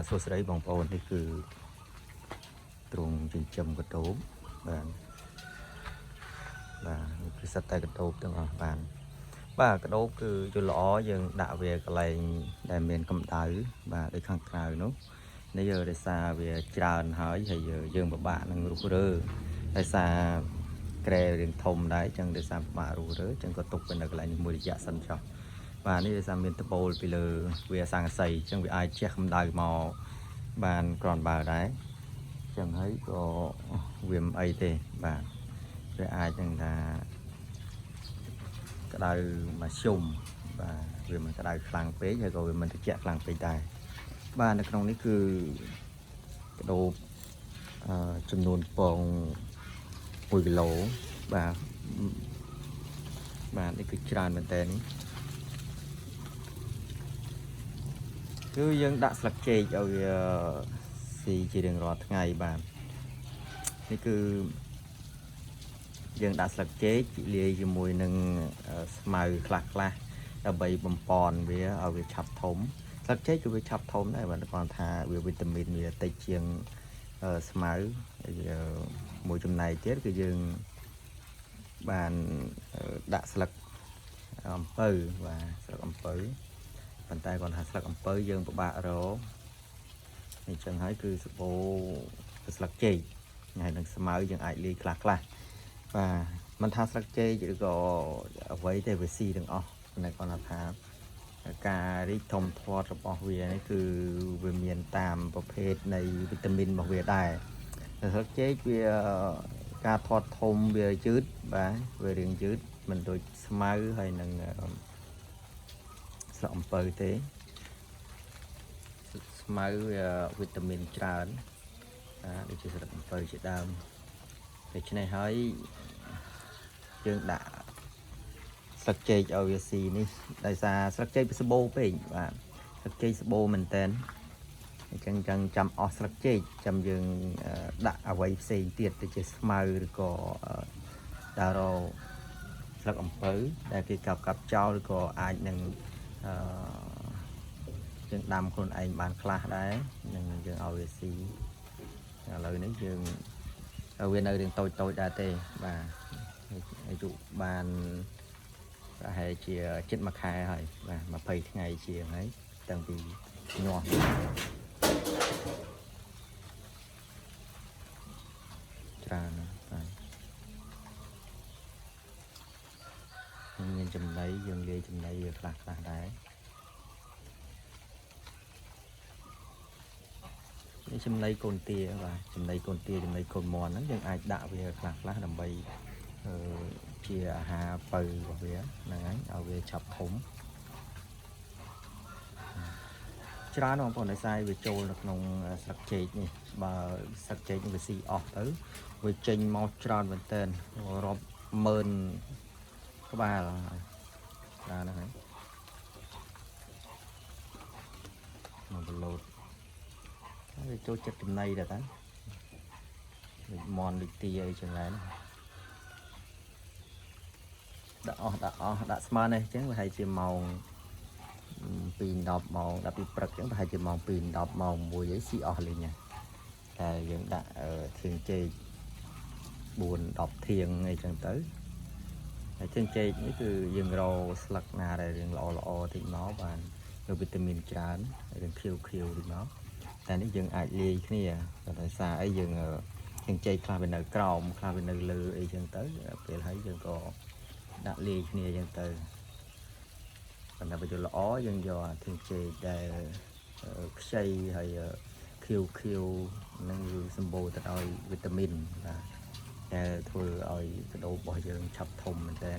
សួស្តីបងប្អូននេះគឺទ្រង់ចិញ្ចឹមកដោបបាទគឺសិតតែកដោបទាំងអស់បាទកដោបគឺយល់ល្អយើងដាក់វាកន្លែងដែលមានកម្ដៅបាទដូចខាងក្រៅនោះនេះយើងរសារវាច្រើនហើយយើងពិបាកនឹងរុះរើដោយសារក្រែរៀងធំដែរអញ្ចឹងដោយសារពិបាករុះរើអញ្ចឹងក៏ទុកវានៅកន្លែងនេះមួយរយៈសិនចុះបាទនេះដោយសារមានតបូលពីលើវាសង្កសីអញ្ចឹងវាអាចជះកម្ដៅមកបានគ្រាន់បើដែរអញ្ចឹងហើយក៏វាមិនអីទេបាទវាអាចនឹងថាក្តៅមកជុំបាទវាមិនក្តៅខ្លាំងពេកហើយក៏វាមិនត្រជាក់ខ្លាំងពេកដែរបាទនៅក្នុងនេះគឺកដោបចំនួនពង1គីឡូបាទនេះគឺច្រើនមែនតើនេះគឺយើងដាក់ស្លឹកចេកឲ្យវាស៊ីជារៀងរាល់ថ្ងៃបាទនេះគឺយើងដាក់ស្លឹកចេកលាយជាមួយនឹងស្មៅខ្លះដើម្បីបំពន់វាឲ្យវាឆាប់ធំស្លឹកចេកគឺវាឆាប់ធំដែរបាទគាត់ថាវាវីតាមីនវាតិចជាងស្មៅមួយចំណែកទៀតគឺយើងបានដាក់ស្លឹកអំពៅបាទស្លឹកអំពៅប៉ុន្តែគាត់ថាស្លឹកអំពៅយើងពិបាករកអញ្ចឹងហើយគឺសបោស្លឹកចេកហើយនឹងស្មៅយើងអាចលាយខ្លះបាទមិនថាស្លឹកចេកឬក៏អ្វីទេវាស៊ីទាំងអស់តែគាត់ថាការរីកធំធាត់របស់វានេះគឺវាមានតាមប្រភេទនៃវីតាមីនរបស់វាដែរស្លឹកចេកវាការធាត់ធំវាយឺតបាទវារាងយឺតមិនដូចស្មៅហើយនឹងស្លឹកអំពៅទេស្មៅវាវីតាមីនច្រើនដូចជាស្លឹកអំពៅជាដើមដូច្នេះហើយយើងដាក់ស្លឹកចេកឲ្យវាស៊ីនេះដោយសារស្លឹកចេកវាស្បូរពេកបាទស្លឹកចេកស្បូរមែនតើអញ្ចឹងចាំអស់ស្លឹកចេកចាំយើងដាក់អ្វីផ្សេងទៀតដូចជាស្មៅឬក៏តារោស្លឹកអំពៅដែលគេកាប់ចោលឬក៏អាចនឹងយើងដាំខ្លួនឯងបានខ្លះដែរនឹងយើងឲ្យវាស៊ីឥឡូវនេះយើងវានៅរឿងតូចដែរទេបាទអាយុបានប្រហែលជាជិត1ខែហើយបាទ20ថ្ងៃជាងហើយតាំងពីញាស់ច្រើនបាទមានចំណីយើងលាយចំណីវាខ្លះដែរនេះចំណីកូនទាបាទចំណីកូនទាចំណីកូនមាន់ហ្នឹងយើងអាចដាក់វាខ្លះដើម្បីជាអាហារពៅរបស់វាហ្នឹងហើយឲ្យវាឆាប់ធំច្រើនបងប្អូនដោយសារវាចូលនៅក្នុងស្លឹកចេកនេះបើស្លឹកចេកនេះវាស៊ីអស់ទៅវាចេញមកច្រើនមែនតើរាប់ម៉ឺនក្បាលហើយច្រើនណាស់ហើយមកបលោតវាចូលចិត្តចំណីដែរតាដូចមន់ដូចទាអីចឹងដែរដាក់អស់ដាក់ស្មើនេះអញ្ចឹងប្រហែលជាម៉ោង2:10ម៉ោង12ព្រឹកអញ្ចឹងប្រហែលជាម៉ោង2:10ម៉ោង1ហើយស៊ីអស់លេងណាតែយើងដាក់ធៀងចេក4-10ធៀងអីចឹងទៅហើយធៀងចេកនេះគឺយើងរកស្លឹកណាដែលរៀងល្អតិចមកបានវីតាមីនច្រើនហើយរៀងខៀវតិចមកតែនេះយើងអាចលាយគ្នាដោយសារអីយើងធៀងចេកខ្លះវានៅក្រោមខ្លះវានៅលើអីចឹងទៅពេលហើយយើងក៏ដាក់លាយគ្នាចឹងទៅប៉ុន្តែបើយល់ល្អយើងយកធៀងចេកដែលខ្ចីហើយខៀវនឹងសម្បូរទៅដោយវីតាមីនបាទដែលធ្វើឲ្យកដោបរបស់យើងឆាប់ធំមែនតើ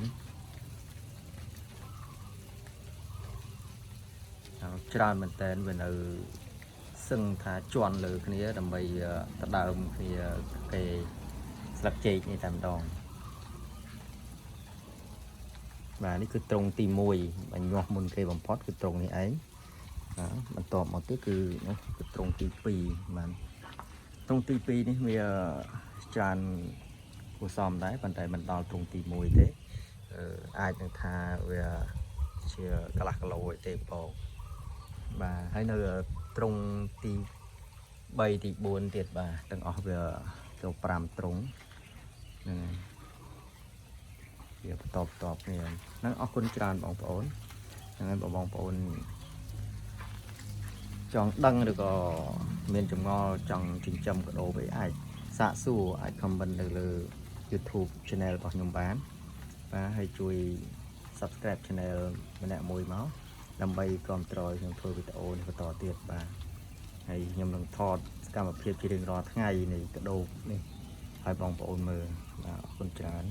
ច្រើនមែនតើវានៅសឹងថាជន់លើគ្នាដើម្បីដដើមគ្នាគេស្លឹកចេកនេះតែម្ដងបាទនេះគឺត្រង់ទី1បាញ់ញាស់មុនគេបំផុតគឺត្រង់នេះឯងបន្ទាប់មកទៀតគឺត្រង់ទី2បាទត្រង់ទី2នេះវាច្រើនគួរសមដែរប៉ុន្តែមិនដល់ត្រង់ទី1ទេអាចនឹងថាវាជាកន្លះគីឡូទេបងបាទហើយនៅ ត្រង់ទី3ទី4ទៀតបាទទាំងអស់វាចូល5ត្រង់ហ្នឹងវាបន្តគ្នាហ្នឹងអរគុណច្រើនបងប្អូនហ្នឹងហើយបងប្អូនចង់ដឹងឬក៏មានចម្ងល់ចង់ចិញ្ចឹមកដោអីអាចសាកសួរអាច comment នៅលើ YouTube channel របស់ខ្ញុំបានបាទហើយជួយ subscribe channel ម្នាក់មួយមកដើម្បីគ្រប់គ្រងខ្ញុំធ្វើវីដេអូនេះបន្តទៀតបាទហើយខ្ញុំនឹងថតសកម្មភាពជារៀងរាល់ថ្ងៃនៃកដោនេះឲ្យបងប្អូនមើលបាទអរគុណច្រើន